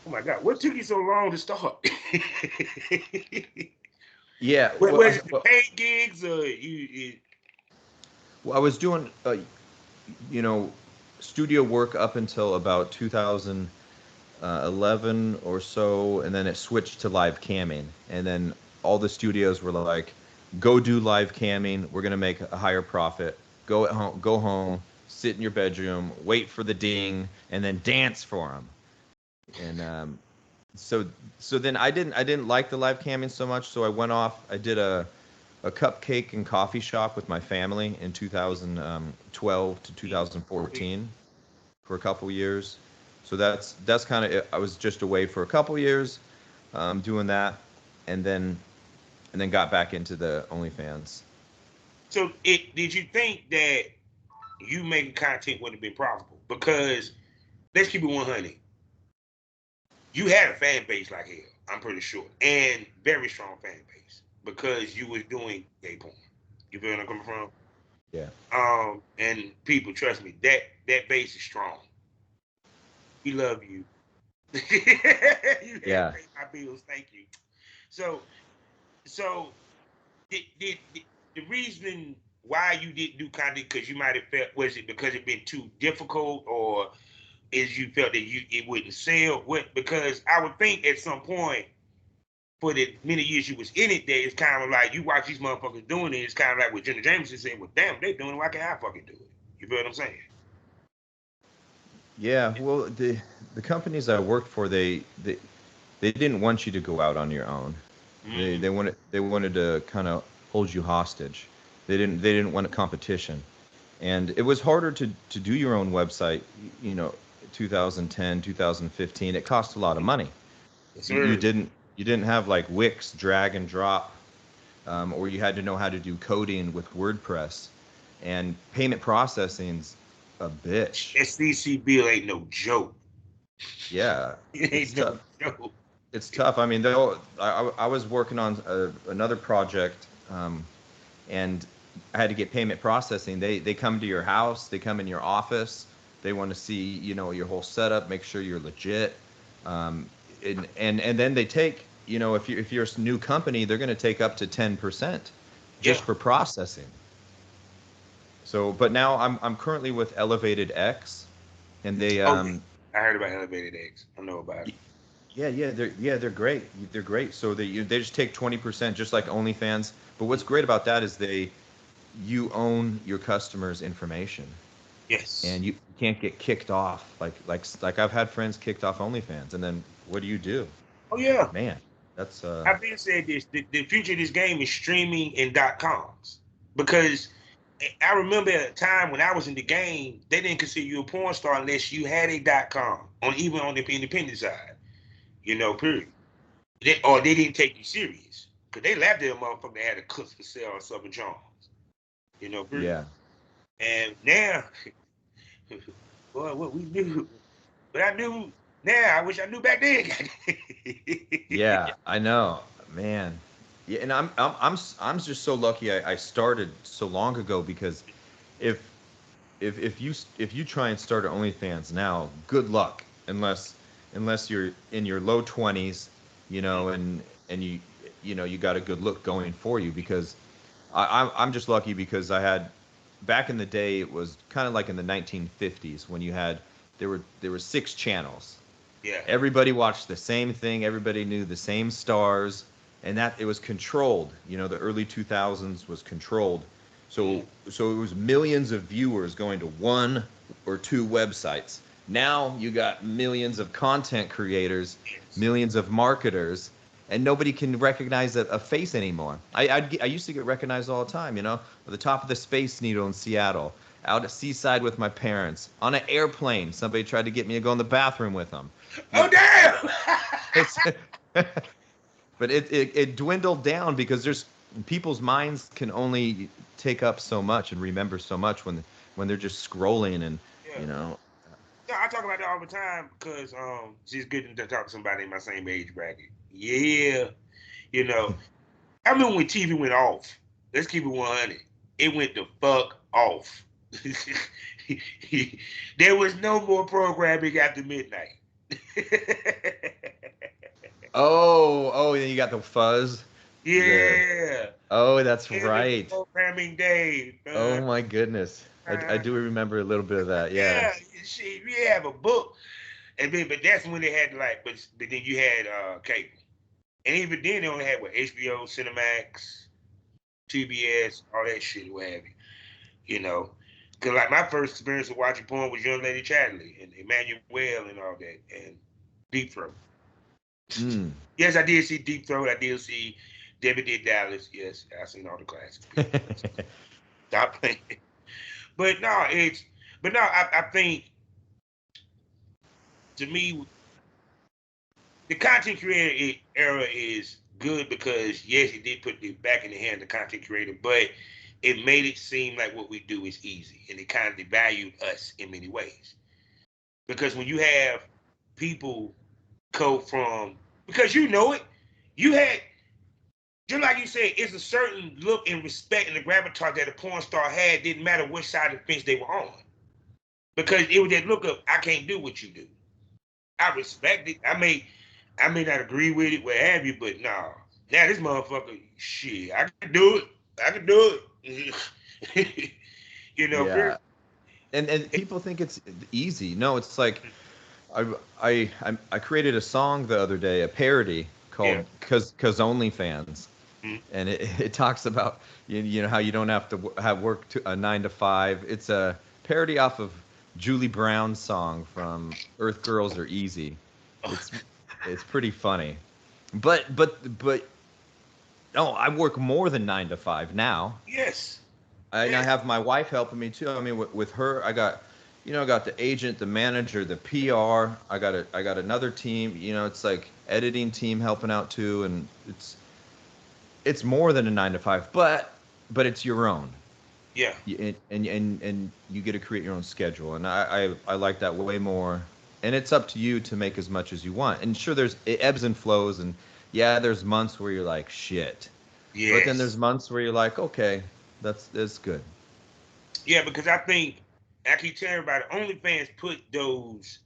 Oh my God, what took you so long to start? Yeah, was it paid gigs or you? Well, I was doing studio work up until about 2011 or so, and then it switched to live camming, and then all the studios were like, "Go do live camming. We're gonna make a higher profit. Go home, sit in your bedroom, wait for the ding, and then dance for them." And so then I didn't like the live camming so much, so I went off. I did a cupcake and coffee shop with my family in 2012 to 2014 for a couple years. So that's kind of it. I was just away for a couple years doing that, and then got back into the OnlyFans. So did you think that you making content would have been profitable? Because let's keep it 100. You had a fan base like hell, I'm pretty sure, and very strong fan base because you was doing gay porn. You feel where I'm coming from? Yeah. And people, trust me, that base is strong. We love you. You Yeah. pay my bills. Thank you. So did the reason why you didn't do content because you might have felt, was it because it been too difficult, or is you felt that it wouldn't sell? What? Because I would think at some point, for the many years you was in it, there it's kind of like you watch these motherfuckers doing it. It's kind of like what Jenna Jameson said. Well, damn, they doing it. Why can't I fucking do it? You feel what I'm saying? Yeah. Well, the companies I worked for, they didn't want you to go out on your own. They wanted to kind of hold you hostage. They didn't want a competition, and it was harder to do your own website. 2010, 2015. It cost a lot of money. Yes, You didn't have like Wix drag and drop, or you had to know how to do coding with WordPress, and payment processing's a bitch. SCC bill ain't no joke. Yeah, It it's ain't no tough. joke. It's tough. I mean, I was working on another project, and I had to get payment processing. They come to your house, they come in your office, they want to see your whole setup, make sure you're legit, and then they take if you're a new company, they're going to take up to 10% just for processing. So, but now I'm currently with Elevated X, and they I heard about Elevated X. I know about it. they're great. They're great. So they just take 20%, just like OnlyFans. But what's great about that is you own your customers' information, Yes. and you can't get kicked off. Like I've had friends kicked off OnlyFans, and then what do? Oh yeah. Man, that's I've been said this. The future of this game is streaming and .coms, because I remember at a time when I was in the game, they didn't consider you a porn star unless you had a .com on, even on the independent side. Period. Or they didn't take you serious because they laughed at a motherfucker that had a cook for sale on Southern Charms. Period. yeah. And now, boy, what we knew, but I knew now. I wish I knew back then. Yeah, I know, man. Yeah, and I'm just so lucky I started so long ago because if if you try and start an OnlyFans now, good luck unless you're in your low 20s, and you got a good look going for you because I'm just lucky because I had back in the day it was kind of like in the 1950s when there were 6 channels. Yeah. Everybody watched the same thing, everybody knew the same stars, and that it was controlled. The early 2000s was controlled. So it was millions of viewers going to 1 or 2 websites. Now you got millions of content creators, Yes. millions of marketers, and nobody can recognize a face anymore. I used to get recognized all the time, at the top of the Space Needle in Seattle, out at Seaside with my parents, on an airplane. Somebody tried to get me to go in the bathroom with them. Oh damn! It's, but it dwindled down because there's people's minds can only take up so much and remember so much when they're just scrolling and Yeah. you know No, I talk about that all the time because it's just good to talk to somebody in my same age bracket. Yeah, you know. I remember when TV went off. Let's keep it 100. It went the fuck off. There was no more programming after midnight. oh, then you got the fuzz. the Yeah. oh, that's End of the right. programming day. Oh my goodness, I Uh, do remember a little bit of that. yeah, Yes. shit, we have a book. And then, but that's when they had like, but then you had cable. And even then, they only had what, HBO, Cinemax, TBS, all that shit, what have you. You know, because like my first experience of watching porn was Young Lady Chatterley and Emmanuel and all that, and Deep Throat. Mm. Yes, I did see Deep Throat. I did see Debbie Did Dallas. Yes, I seen all the classics. Stop playing. But no, I think to me, the content creator era is good because yes, it did put the back in the hand of the content creator, but it made it seem like what we do is easy, and it kind of devalued us in many ways. Because when you have people go from, because you know it, you had, just like you said, it's a certain look and respect and the gravitas that a porn star had. Didn't matter which side of the fence they were on, because it was that look of I can't do what you do. I respect it. I may not agree with it, what have you, but no. Now this motherfucker, shit, I can do it. I can do it. Yeah, and people think it's easy. No, it's like I I created a song the other day, a parody yeah. called "Cause OnlyFans," Mhm. and it talks about how you don't have to have work to a 9 to 5. It's a parody off of Julie Brown's song from Earth Girls Are Easy. It's it's pretty funny, but no, I work more than 9 to 5 now. Yes. And I Yes. have my wife helping me too. I mean, with her, I got the agent, the manager, the PR. I got another team. It's like editing team helping out too, and it's more than a 9 to 5, but it's your own. Yeah. And you get to create your own schedule, and I like that way more. And it's up to you to make as much as you want. And sure, it ebbs and flows, and yeah, there's months where you're like shit, but then there's Yes. months where you're like, okay, that's good. Yeah, because I keep telling everybody, OnlyFans put those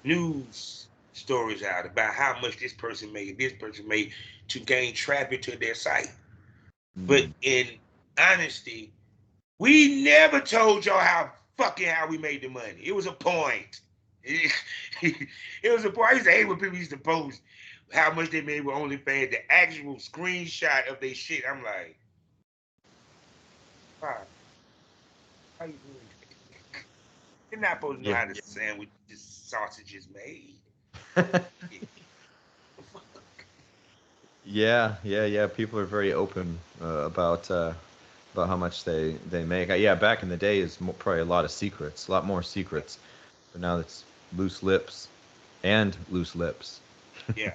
news stories out about how much this person made to gain traffic to their site. But Mm. in honesty, we never told y'all how we made the money. It was a point. It was a part. I used to hate when people used to post how much they made with OnlyFans, the actual screenshot of their shit. I'm like, wow, how you doing that? You're not supposed to know Yeah. how the sandwich sausage is made. Yeah. People are very open about how much they make. Yeah, back in the day, is probably a lot of secrets, a lot more secrets. But now it's loose lips and loose lips. Yeah,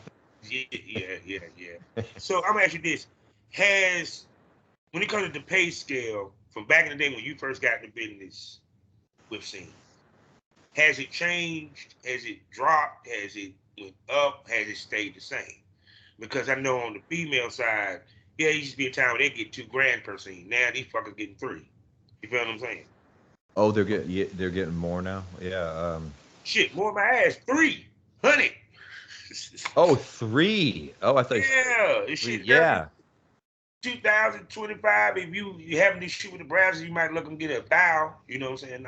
yeah. So I'm gonna ask you this: Has when it comes to the pay scale from back in the day when you first got into business with Scene, has it changed? Has it dropped? Has it went up? Has it stayed the same? Because I know on the female side, yeah, it used to be a time where they get $2,000 per scene. Now these fuckers getting three. You feel what I'm saying? Oh, they're getting more now. Yeah. Shit, more my ass, 300. Oh, three. Oh, I thought Yeah, this three. shit early Yeah. 2025. If you having this shit with the Brazzers, you might look them get a bow. You know what I'm saying?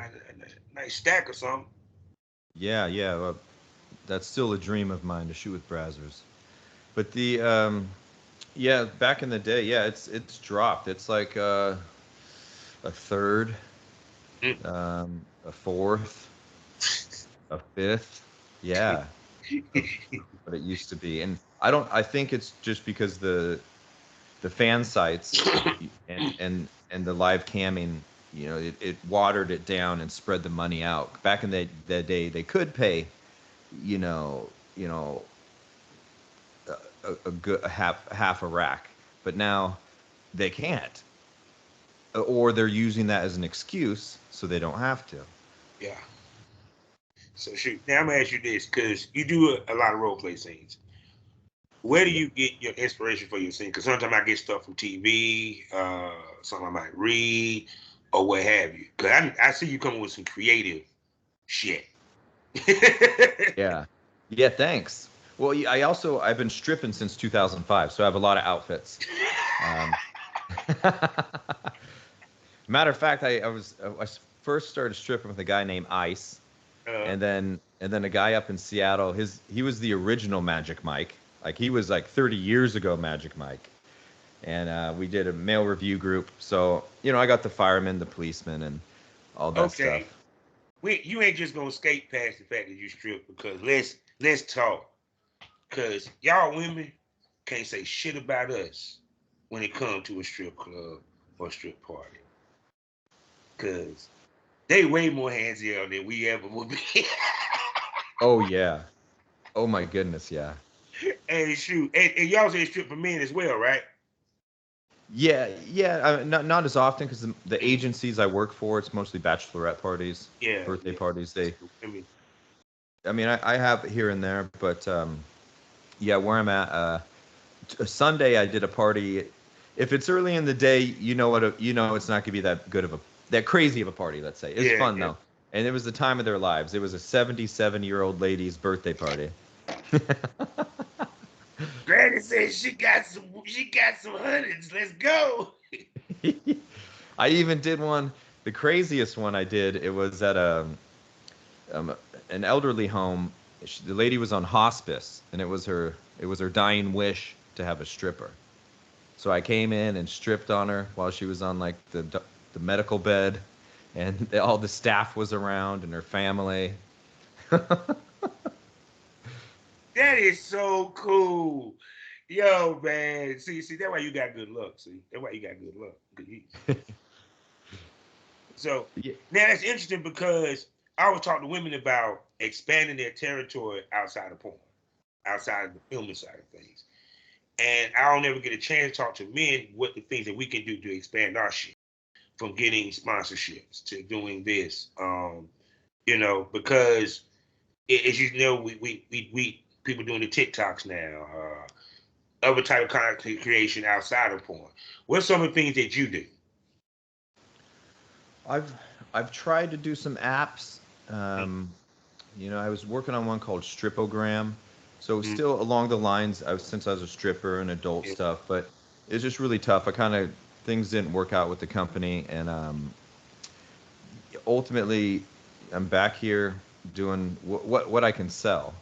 Nice stack or something. Yeah. That's still a dream of mine to shoot with Brazzers. But the yeah, back in the day, yeah, it's dropped. It's like a third, a fourth, a fifth. Yeah, of what it used to be. And I think it's just because the fan sites and the live camming, it watered it down and spread the money out. Back in the day, they could pay, you know, you know, a good half a rack, but now they can't, or they're using that as an excuse so they don't have to. Yeah. So shoot. Now I'm gonna ask you this because you do a lot of role play scenes. Where do Yeah. you get your inspiration for your scene? Because sometimes I get stuff from TV, something I might read, or what have you. Because I see you coming with some creative shit. Yeah. Yeah, thanks. Well, I've been stripping since 2005, so I have a lot of outfits. Um, Matter of fact, I first started stripping with a guy named Ice, uh, and then a guy up in Seattle. He was the original Magic Mike. Like he was like 30 years ago Magic Mike, and we did a male review group. So I got the firemen, the policemen, and all that stuff. okay, you ain't just gonna skate past the fact that you strip because let's talk. Cause y'all women can't say shit about us when it comes to a strip club or a strip party. Cause they way more handsy than we ever would be. Oh yeah. Oh my goodness, yeah. And shoot, and y'all say strip for men as well, right? Yeah. Not as often because the Mm, agencies I work for, it's mostly bachelorette parties, birthday yeah. parties. I mean, I mean, I have it here and there, but yeah, where I'm at, a Sunday I did a party. If it's early in the day, it's not gonna be that crazy of a party. Let's say it's fun yeah. though, and it was the time of their lives. It was a 77-year-old lady's birthday party. Granny said she got some hundreds. Let's go. I even did one. The craziest one I did. It was at um, an elderly home. The lady was on hospice, and it was her dying wish to have a stripper. So I came in and stripped on her while she was on like the medical bed, and all the staff was around and her family. That is so cool. Yo, man. See, that's why you got good luck. See, that's why you got good luck. So Yeah. now that's interesting because I always talk to women about expanding their territory outside of porn, outside of the filming side of things. And I don't ever get a chance to talk to men what the things that we can do to expand our shit, from getting sponsorships to doing this. Because as you know, we people doing the TikToks now, other type of content creation outside of porn. What's some of the things that you do? I've I've tried to do some apps. Um, I was working on one called Stripogram, so it's Mm-hmm. still along the lines of since I was a stripper and adult Yeah. stuff, but it's just really tough. Things didn't work out with the company, and ultimately, I'm back here. doing what I can sell.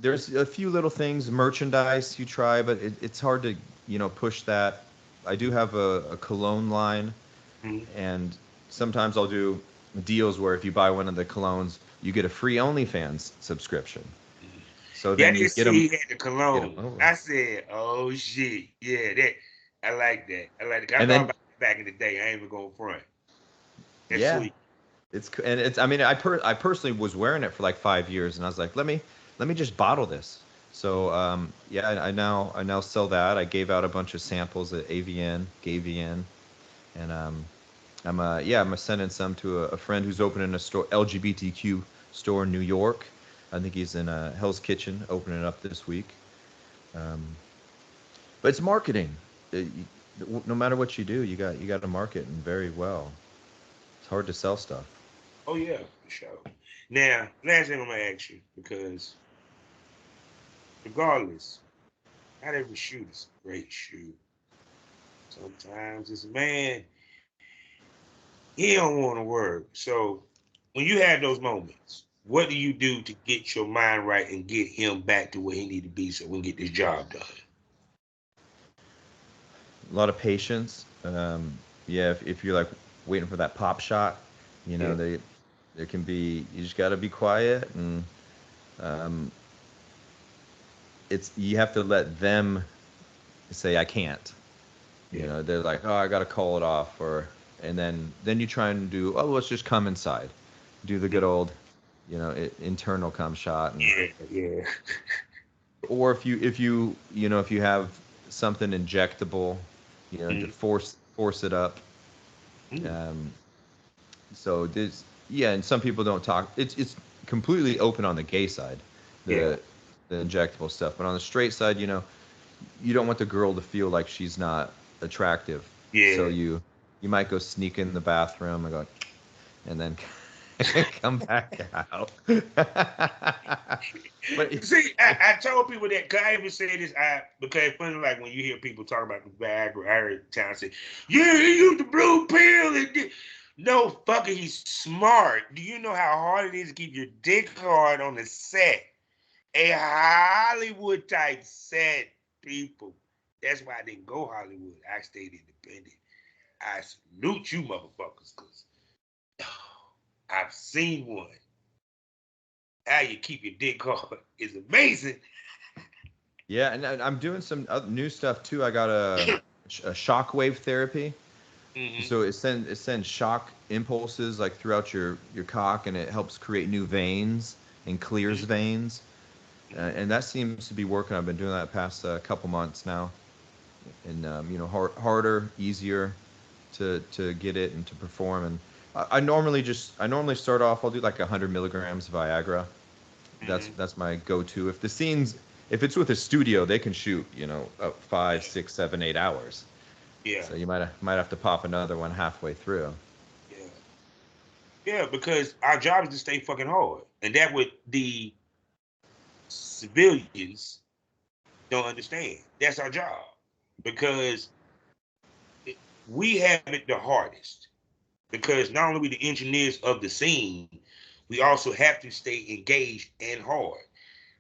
There's a few little things, merchandise you try, but it's hard to push that. I do have a cologne line, Mhm. and sometimes I'll do deals where if you buy one of the colognes, you get a free OnlyFans subscription. So Yeah, I then did you see he had the get them cologne. over. I said, "Oh shit, yeah, that I like that. I like it. I And thought then about it back in the day. I ain't even going front. That's yeah, sweet. it's. I mean, I personally was wearing it for like 5 years, and I was like, let me just bottle this. So yeah, I now sell that. I gave out a bunch of samples at AVN, GAVN, and I'm sending some to a friend who's opening a store, LGBTQ store in New York. I think he's in Hell's Kitchen, opening it up this week. Um, but it's marketing. No matter what you do, you got to market and very well. It's hard to sell stuff. Oh yeah, for sure. Now, last thing I'm gonna ask you because regardless, not every shoot is a great shoot. Sometimes it's a man, he don't want to work. So when you have those moments, what do you do to get your mind right and get him back to where he need to be so we can get this job done? A lot of patience. Yeah, if you're like waiting for that pop shot, Yeah. there can be, you just got to be quiet, and um, it's you have to let them say I can't. Yeah. They're like, oh, I got to call it off, or and then you try and do, oh, let's just come inside, do the good old, internal come shot, and Yeah. Yeah. or if you have something injectable, to force it up. Mm. Um, so this, yeah, and some people don't talk. It's completely open on the gay side, Yeah. the injectable stuff, but on the straight side, you don't want the girl to feel like she's not attractive. So Yeah. you might go sneak in the bathroom and go, and then come back out. But See, I told people that, cause I even say this, because it's funny, like when you hear people talk about the Viagra, I heard time say, yeah, he used the blue pill and did. No, fucker, he's smart. Do you know how hard it is to keep your dick hard on the set? A Hollywood type set, people. That's why I didn't go Hollywood. I stayed independent. I salute you motherfuckers, cause I've seen one. How you keep your dick hard is amazing. yeah, and I'm doing some new stuff too. I got a shockwave therapy. Hmm. So it sends shock impulses like throughout your cock, and it helps create new veins and clears veins. And that seems to be working. I've been doing that the past couple months now, and harder, easier to get it and to perform. And I normally start off. I'll do like 100 milligrams of Viagra. That's Hmm. that's my go-to. If it's with a studio, they can shoot up 5, 6, 7, 8 hours. Yeah, So you might have to pop another one halfway through. yeah, yeah. Because our job is to stay fucking hard, and that what the civilians don't understand. That's our job because we have it the hardest. Because not only we the engineers of the scene, we also have to stay engaged and hard.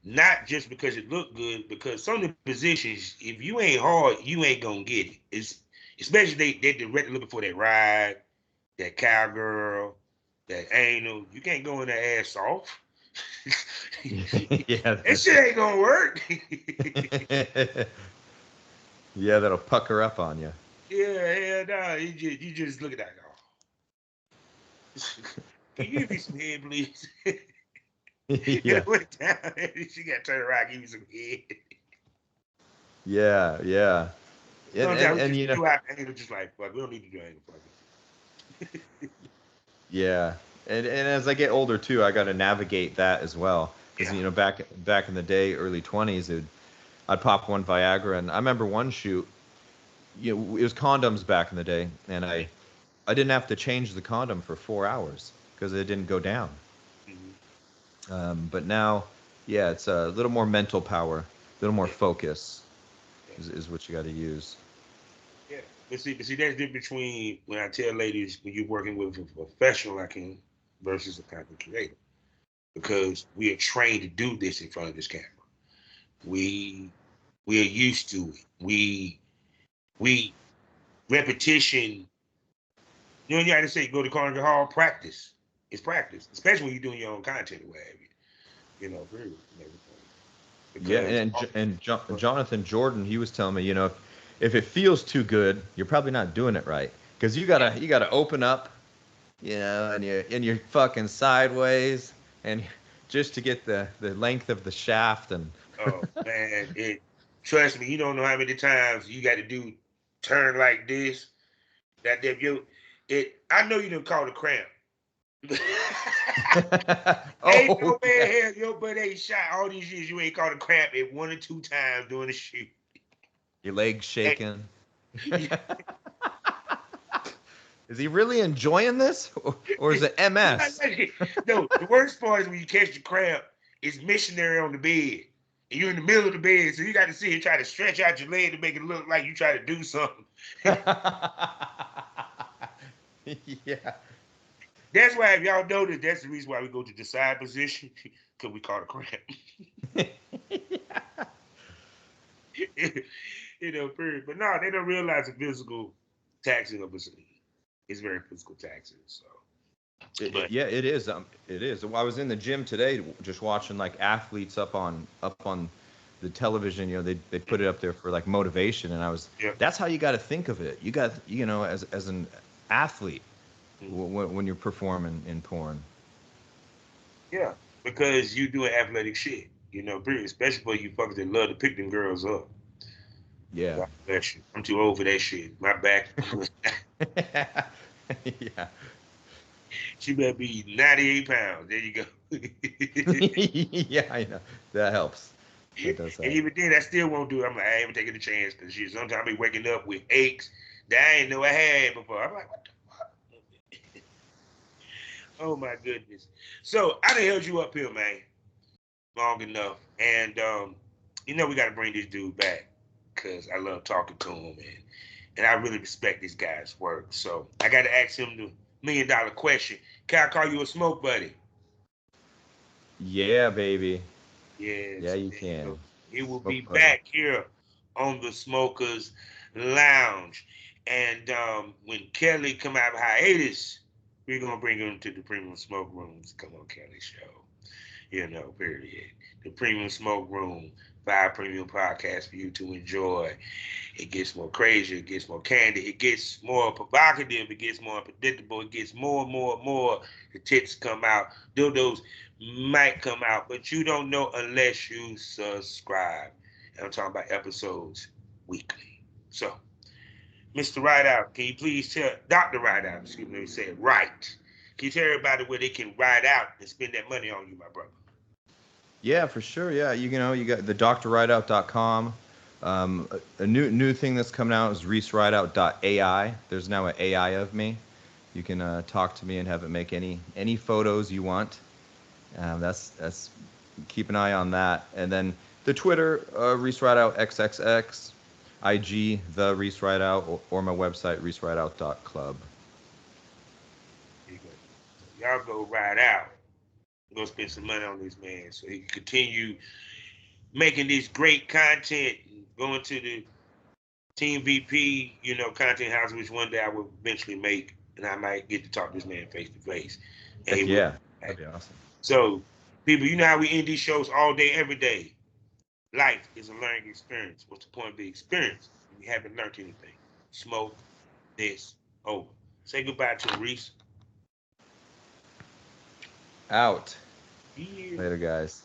Not just because it looked good, because some of the positions, if you ain't hard, you ain't gonna get it. It's especially they directly looking for that ride, that cowgirl, that anal. You can't go in there ass off. Yeah, That shit ain't gonna work. yeah, that'll pucker up on you. Yeah, hell no. You just look at that. Oh. Can you give me some head, please? And Yeah, it went down. She got to turn around, give me some head. yeah, yeah, and and Sometimes we and just you know, do our angle just like fuck. We don't need to do angle fucking. yeah, and as I get older too, I got to navigate that as well. Because Yeah. back in the day, early 20s, I'd pop one Viagra, and I remember one shoot. It was condoms back in the day, and I didn't have to change the condom for 4 hours because it didn't go down. Mhm. But now, yeah, it's a little more mental power, a little more Yeah. focus Yeah. is what you got to use. Yeah. But see, there's difference between when I tell ladies when you're working with a professional like him versus a content creator. because we are trained to do this in front of this camera. We are used to it. We repetition. You know, you got to say, go to Carnegie Hall, practice. It's practice, especially when you're doing your own content or whatever. You know, very Yeah, Jonathan Jordan, he was telling me, if it feels too good, you're probably not doing it right, because you gotta open up, and you're fucking sideways, and just to get the length of the shaft and. Oh man, trust me, you don't know how many times you got to do turn like this. I know you didn't call it cramp. Ain't no man Yeah. here, your butt ain't shot all these years. You ain't called a cramp at 1 or 2 times during the shoot. Your legs shaking. Hey. Is he really enjoying this, or is it MS? No, the worst part is when you catch the cramp, it's missionary on the bed. And you're in the middle of the bed, so you got to see him try to stretch out your leg to make it look like you try to do something. Yeah. That's why, if y'all notice, that's the reason why we go to the side position, because we call it cramp. Period. But no, they don't realize the physical taxing of us. It's very physical taxing. So, Yeah, it is. It is. I was in the gym today, just watching like athletes up on the television. They put it up there for like motivation, and that's how you got to think of it. You got, as an athlete, when you're performing in porn. Yeah, because you doing athletic shit. Period. Especially for you fuckers that love to pick them girls up. Yeah. God bless you. I'm too old for that shit. My back. Yeah. She better be 98 pounds. There you go. Yeah, I know. That helps. That does help. And even then, I still won't do it. I'm like, I ain't even taking a chance, because sometimes I be waking up with aches that I ain't know I had before. I'm like, what the fuck? Oh my goodness. So I done held you up here, man, long enough. And we got to bring this dude back, because I love talking to him, and I really respect this guy's work. So I got to ask him the $1 million question. Can I call you a smoke buddy? Yeah, baby. Yeah, Yes. you can. He will Smoke be buddy. back here on the Smokers Lounge. And when Kelly come out of hiatus, we're going to bring him to the Premium Smoke Rooms. Come on, Kelly Show. Period. The Premium Smoke Room, 5 premium podcasts for you to enjoy. It gets more crazy. It gets more candid. It gets more provocative. It gets more unpredictable. It gets more and more and more. The tits come out. Dildos might come out, but you don't know unless you subscribe. And I'm talking about episodes weekly. So, Mr. Rideout, can you please tell Dr. Rideout, excuse me, say it right. Can you tell everybody where they can ride out and spend that money on you, my brother? Yeah, for sure. Yeah, you got the drrideout.com. A new thing that's coming out is reeserideout.ai. There's now an AI of me. You can talk to me and have it make any photos you want. That's keep an eye on that. And then the Twitter, Reese Rideout XXX, IG the Reese Rideout, or my website reeserideout.club. There you go. So y'all go ride out. Go spend some money on this man so he can continue making this great content, going to the Team VP, content house, which one day I will eventually make, and I might get to talk to this man face to face. And Heck he will. yeah, that'd be awesome. So, people, you know how we end these shows all day, every day. Life is a learning experience. What's the point of the experience if you haven't learned anything? Smoke this over. Say goodbye to Reese. Out. Yeah. Later, guys.